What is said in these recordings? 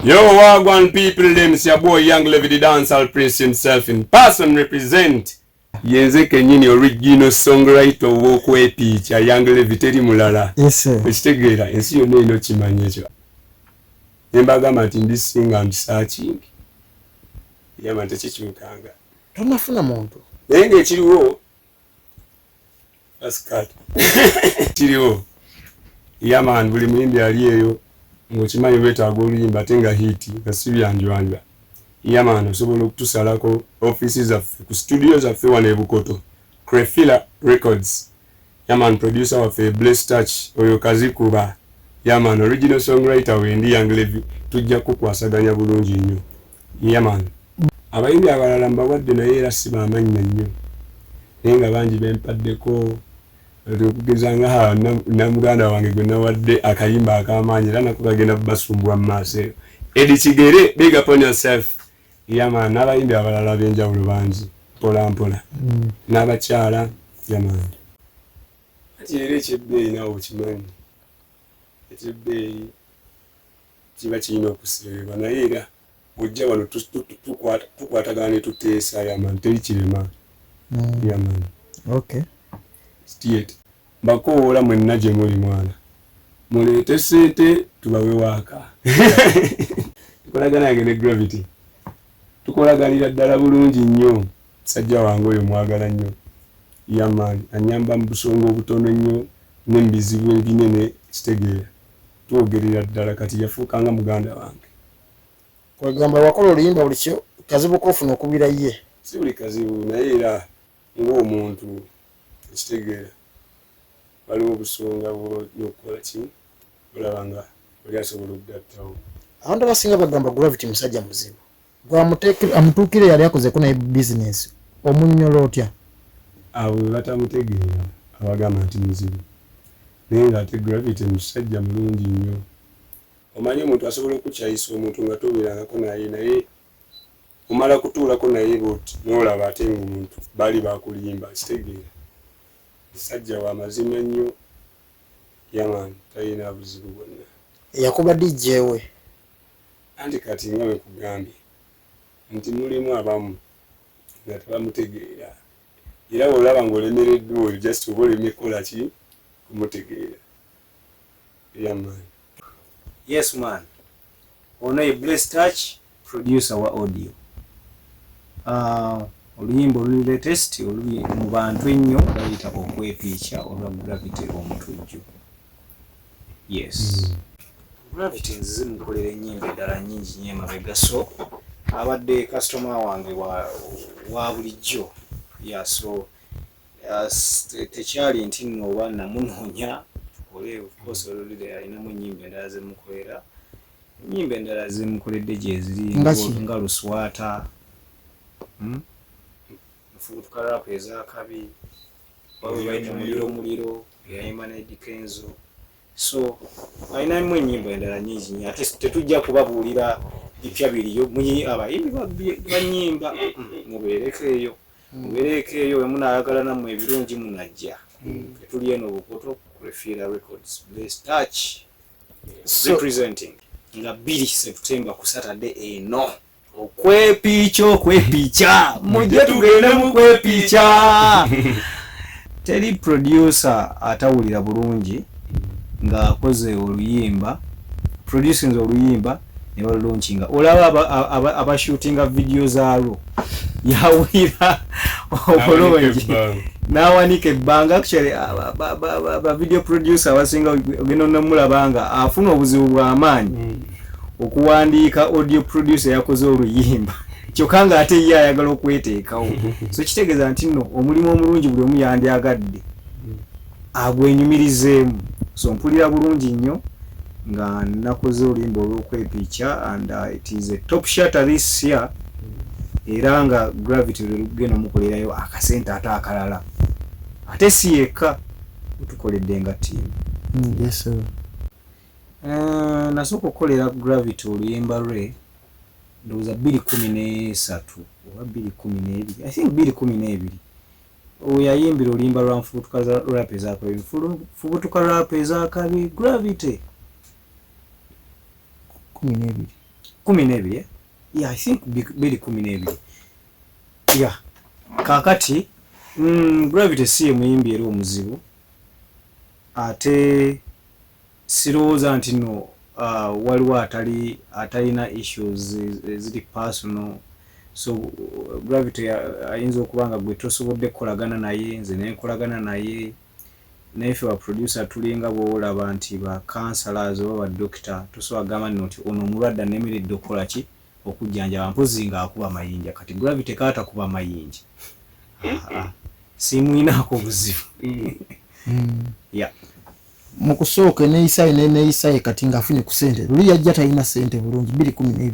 Yo, wagwan people, them see a boy Young Levy the dancehall prince himself in person represent. Yenze kenyini original songwriter wo Kwepicha Young Levy teri mulala. Yes sir. Ekitegeera ensi yonna ino kimanye ekyo. Embagamba nti ndi singa and searching. Yama tekikyukanga. Tonafuna muntu. Naye ng'ekiriwo askat. Kiriwo. Yaman buli muyimbi ali eyo. Ngokimanyi wetaaga oluyimba ate nga hiti nga si byanjwanja. Yaman osobola okutusalako offices zaffe ku studio zaffe wano e Bukoto. Kwepicha Records. Yaman producer waffe Bless Touch oyo Kazikuba. Yaman original songwriter wendi Young Levy tujja kukwasaganya bulungi nnyo. Yaman abayimbi abalala mbawadde naye era si bamanyi nnyo. Naye nga bangi bempaddeko okugeza nga namuganda wange gwe nawadde akayimba ak'amaanyi era nako kagenda kubasumbwa mu maaso eyo. Edi Kigere, big up on yourself. Yaman n'abayimbi abalala b'enjawulo bangi mpola mpola. N'abakyala yaman. Ati era ekyebbeeyi naawe okimanyi. Ekyebbeeyi kiba kirina okusirebwa naye era ojja wano tukwatagana ne tuteesa yaman teri kirema. Yaman. Okay. Stiet. Mbakoola mwenna gye muli mwana. Muleete ssente tubawe waaka. Tukolagana yange ne Gravity. Tukolaganira ddala bulungi nnyo. Musajja wange oyo mwagala nnyo. Yaman anyamba mu busongo obutono nnyo n'ebizibu ebinene kitegeera. Twogerera ddala kati yafuukanga muganda wange. Kwegamba wakola oluyimba buli kyo kazibu kofuna okubira ye. Si buli kazibu naye era ng'omuntu ekitegeera. Waliwo obusonga bw'okukola ki olaba nga oli asobola okugattawo. Abantu abasinga bagamba Gravity musajja muzibu. Amutuukire yali akozeko naye business omunyonyola otya? Abo batamutegeera abagamba nti muzibu. Naye ng'ate Gravity musajja mulungi nnyo. Omanyi omuntu asobola okukyayisa omuntu nga tobeerangako naye omala kutuulako naye bw'oti n'olaba ate ng'omuntu baali bakulimba kitegeera. Musajja wa mazima nnyo. Yaman talina buzibu bwonna. Yakuba DJ we. Anti kati nga bwe kugambye nti mulimu abamu nga tebamutegeera. Era olaba ng'olemereddwa oyo just oba olemye kukola ki kumutegeera. Yaman. Yes man. Ono ye Bless Touch, producer wa audio. Oluyimba oluli latest oluli mu bantu ennyo bayita Kwepicha olwa Gravity Omutujju. Yes. Gravity nzize mukolera ennyimba eddala nnyingi nnyo emabega so abadde customer wange wa bulijjo. Yeah, so tekyali nti nno oba namunoonya tukole of course olulire alinamu ennyimba endala zemukolera. Ennyimba endala zemukoledde gye ziri nga Luswata. Fubutuka rap ezakabi wabayita muliro yayimba ne Dikenzo. So ayinamu ennyimba endala nnyingi nnyo ate tetujja kubabuulira bipya biriyo munyi abayimbi banyimba mubeereko eyo we munaayagala nammwe ebirungi munajja. Tuli eno Bukoto Kwepicha Records Bless Touch representing nga 2 September ku Saturday eno. Kwepicha mujje tugende mu Kwepicha. Teri producer atawulira bulungi nga akoze oluyimba producing oluyimba ne balaunchinga olaba abashootinga video zaalwo yawulira obulungi n'awanika ebbanga. Actually ba video producer abasinga ogenda nomulabanga afuna obuzibu bw'amaanyi okuwandiika audio producer yakoze oluyimba kyokka nga ate ye ayagala okweteekawo. So kitegeeza nti nno omulimu omulungi buli omu yandyagadde agwenyumirizeemu. So mpulira bulungi nnyo nga nakoze oluyimba olw'Okwepicha and it is a top shot this year. Era nga Gravity lugenda omukolerayo akasente ate akalala ate si yekka tukoledde nga team. Yes sir. Nasooka okukolera Gravity oluyimba lwe ndowooza 2013 oba 2012 I think 2012 oyayimbira oluyimba lwa Nfubutuka rap ezakabi Nfubutuka rap ezakabi Gravity 12 12 yeah I think 12 yeah kakati Gravity si muyimbi era omuzibu ate sirowooza nti no waliwo atalina issues ziri personal so Gravity ayinza okuba nga gwe tosobodde kukolagana naye nze nenkolagana naye naife ba producer tulinga bwolaba nti ba counselors oba ba doctor tosobola gamba nti ono omulwadde anemeredde okukola ki okujjanjaba mpozi nga akuba mayinja kati Gravity kaata kuba mayinja simuyinaako buzibu yeah mu kusooka neeyisaye kati ng'afunye ku ssente luli yajja talina ssente bulungi 2012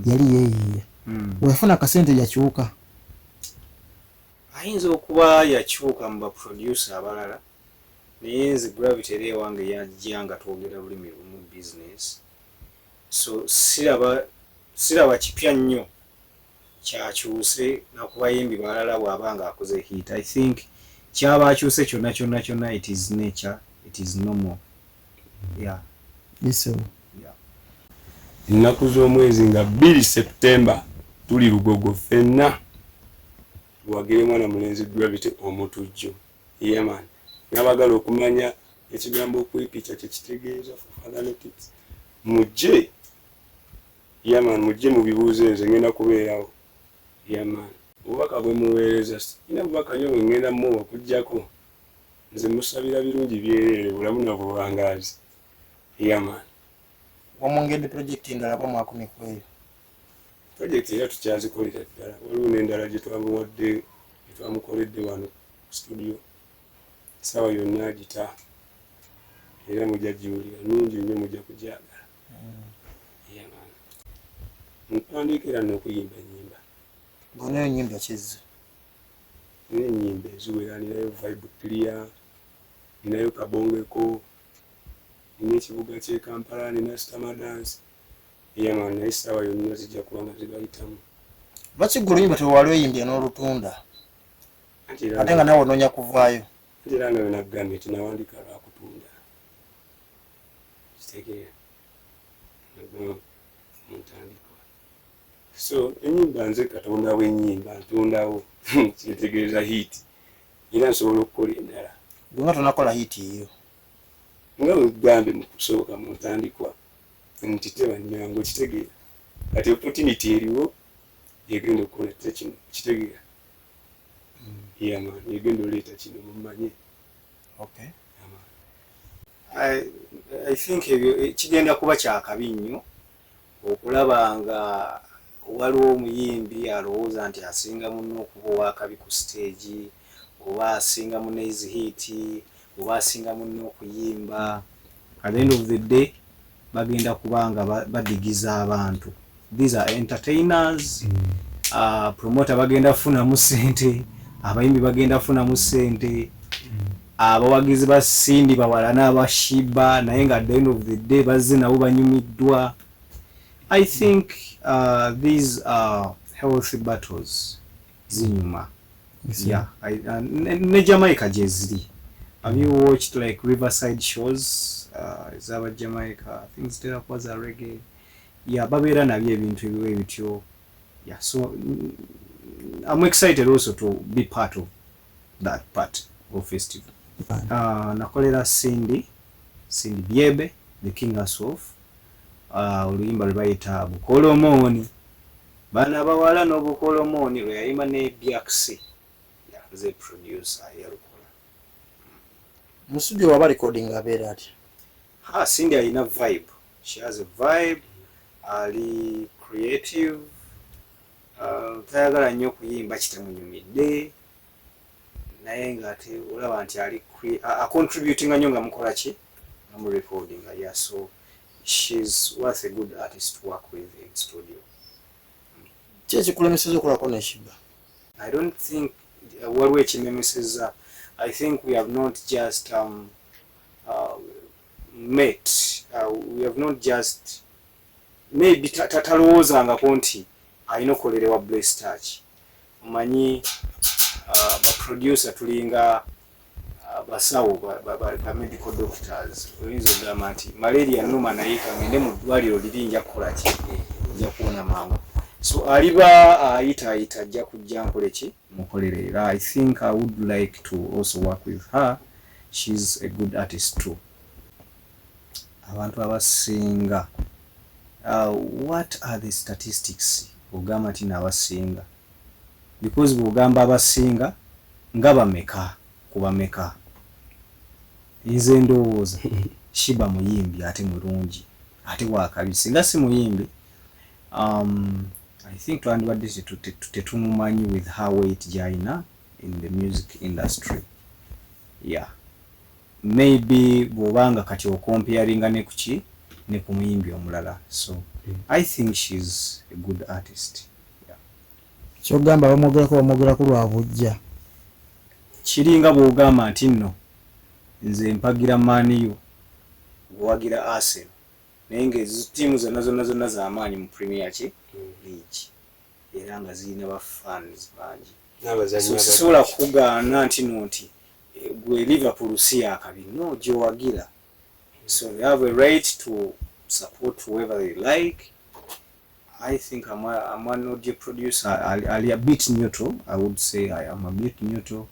yali yeeyiiya weyafuna akasente yakyuka ayinza okuba yakyuka mu baproducer abalala naye nze Gravity era ewange yajja nga twogera bulimi lumu business so siraba kipya nnyo kyakyuse nakubayimbi balala bw'aba nga akoze hit I think kyaba akyuse kyonna it is nature it is normal yeah yeah ennaku z'omwezi nga 2 September tuli Lugogo ffenna wagire mwana mulenzi Gravity Omutujju yeman nabagala okumanya ekigambo Kwepicha kyekitegeeza fanatics mujje yaman mujje mu bibuuzo nze ngenda kubeerawo yaman obubaka bwe muweereza ina bubaka nyo ngenda mu okujjako nze musabira birungi byerere bulamu na buwangazi yaman wamwongedde project endala pa mwaka mikweyo project ya tukyazikolera ddala waliwo n'endala gye twamuwadde twamukoledde wano studio sawa yonna agita era mujja giwulira nungi nnyo mujja kugyagala yaman ntandikira n'okuyimba ennyimba bonayo nnyimba kizo n'ennyimba eziwera ninayo vibe clear ninayo kabongeko nina ekibuga ky'e Kampala nina stama dance yaman naye sawa yonna zijja kuba nga zibayitamu lwaki gwe oluyimba tewali oyimbye n'olutunda ate nga nawe onoonya kuvaayo anti era nga wenagambye tinawandika lwakutunda kitegeera muntandikwa so ennyimba nze katonda w'ennyimba ntundawo kyetegereza hit era nsobola okukola endala gwenga tonakola hiti eyo nga wegambe mu kusooka mu ntandikwa nti tebanyango kitegeera kati opportunity eriwo yegenda okukola kino kitegeera yaman yegenda oleeta kino mumanye okay I think kigenda kuba kyakabi nnyo okulaba nga waliwo omuyimbi alowooza nti asinga muno okuba owakabi ku stage oba asinga muno ezihiti oba asinga muno okuyimba at the end of the day bagenda kubanga badigiza abantu these are entertainers promoter bagenda funamu ssente abayimbi bagenda funamu ssente abawagizi basindi bawala n'abashiba naye nga at the end of the day bazze nabo banyumiddwa I think these are healthy battles zinyuma yeah ne Jamaica jeziri have you watched like riverside shows zaba Jamaica things there was a reggae yeah babeera nabyo ebintu ebiwe bityo yeah so I'm excited also to be part of that part of festival nakolera Cindy Byebe the king herself oluyimba lwe bayita Bukolomoni bana bawala n'Obukolomoni lwe yayimba ne Byaksi nze producer yalukola mu studio waba recording abeera ati Cindy alina vibe she has a vibe ali creative tayagala nnyo okuyimba kitemunyumidde naye nga ate olaba nti ali contributing nnyo nga mukola ki nga mu recording yeah so she's worth a good artist to work with in studio kyekikulemeseza okulako neshiba I don't think waliwo ekimemeseza I think we have not just met we have not just maybe tatalowoozangako nti alina okukolerewa Bless Touch omanyi baproducer tulinga basawo ba medical doctors oyinza okugamba nti malaria nnuma naye kangende mu ddwaliro liri nja kukola ki kufuna mangu. So aliba ayita ajja kujja nkoleki mukolera. I think I would like to also work with her. She's a good artist too. Abantu abasinga, what are the statistics ogamba tina abasinga? Because bugamba abasinga nga bameka kuba meka. Nze ndowooza Shiba muyimbi ate mulungi ate wakabisi nga si muyimbi. I think twandibadde tetumumanyi with her weight jaina in the music industry. Yeah. Maybe bwobanga kati okomparinga ne kuki ne ku muyimbi omulala. So I think she's a good artist. Yeah. Kyogamba bamwogera ku lwabujja. Kiringa bwogamba nti nno nze mpagira maniyo gwagira Arsenal naye ng'ezitiimu zonna z'amaanyi mu Premier League era nga zirina ba fans bangi. Sisobola kugaana nti nti gwe Liverpool si yakabi, no, gyowagira. So they have a right to support whoever they like. I think I'm an audio producer. I'll a bit neutral. I would say I am a bit neutral.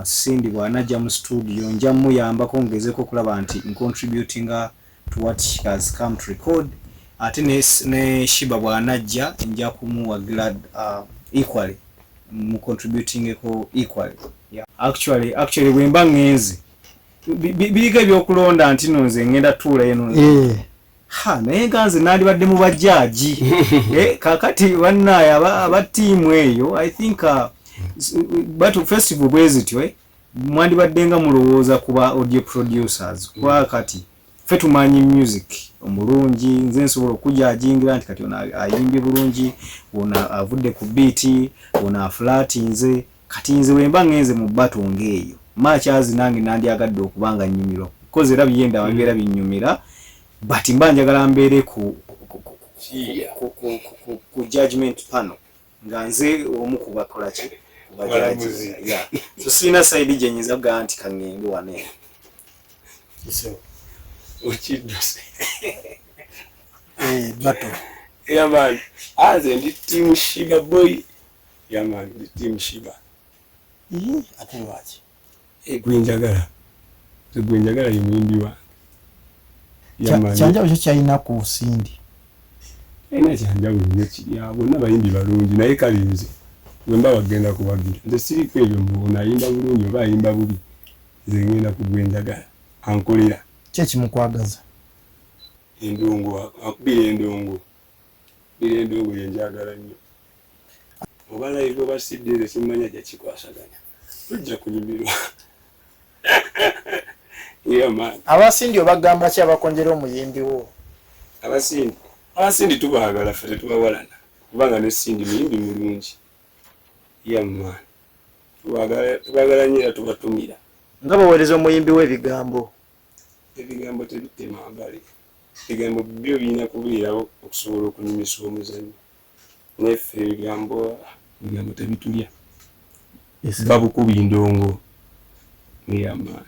Cindy bw'anajja mu studio nja muyambako ngezeko kulaba nti contributing to what she has come to record. Ate ne Shiba bw'anajja nja kumuwagira equally mu contributing ko equally. Yeah. Actually bwemba ngenzi biriga ebyokulonda nti nonze ngenda tuula eno. Naye ganze nandibadde mu bajjaaji. Kakati bannaye aba tiimu eyo I think Battle Festival bwezityo mwandibadde nga mulowooza kuba audio producers kwa kati ffe tumanyi music omulungi, nze nsobola okujajingira nti kati ono ayimbye bulungi, ono avudde ku beat, ono aflatinze. Kati nze wemba ngenze mu battle ngeeyo machazi nange nandyagadde okubanga nnyumirwa koze era biyenda wabeera binnyumira, but mba njagala mbeere ku judgment panel nga nze omu ku bakola ki bajaji. Yeah. So sina side gye nyinza kugaa nti kangende wane. So uchidose battle. Yeah man, aze ndi team Shiba boy. Yeah man, ndi team Shiba. Ate lwaki? Gwenjagala yimuyimbi wa. Yeah man. Kyanja kyalina ku Cindy. Ina kyanjawulo nnyo kiri abo n'abayimbi balungi naye kalinze wemba bagenda kubagira nze siriko ebyo mbona ayimba bulungi oba ayimba bubi, nze ngenda kugwenjagala ankolera kyekimukwagaza endongo akubira endongo yenjagala nnyo oba live oba sidde simanya gyakikwasaganya tujja kunyumirwa. Yeah man. Abasindi obagamba ki abakonjera omuyimbi wo? Abasindi tubaagala ffe tetubawalana kubanga ne Sindi muyimbi mulungi. Yeah man. Tubaagala nnyo era tubatumira. Nga baweereza omuyimbi w'ebigambo. Ebigambo tebitema mbali. Ebigambo byo birina kubeerawo okusobola okunyumisa omuzannyo. Neffe ebigambo tebitulya. Babukubi ndongo. Yeah man.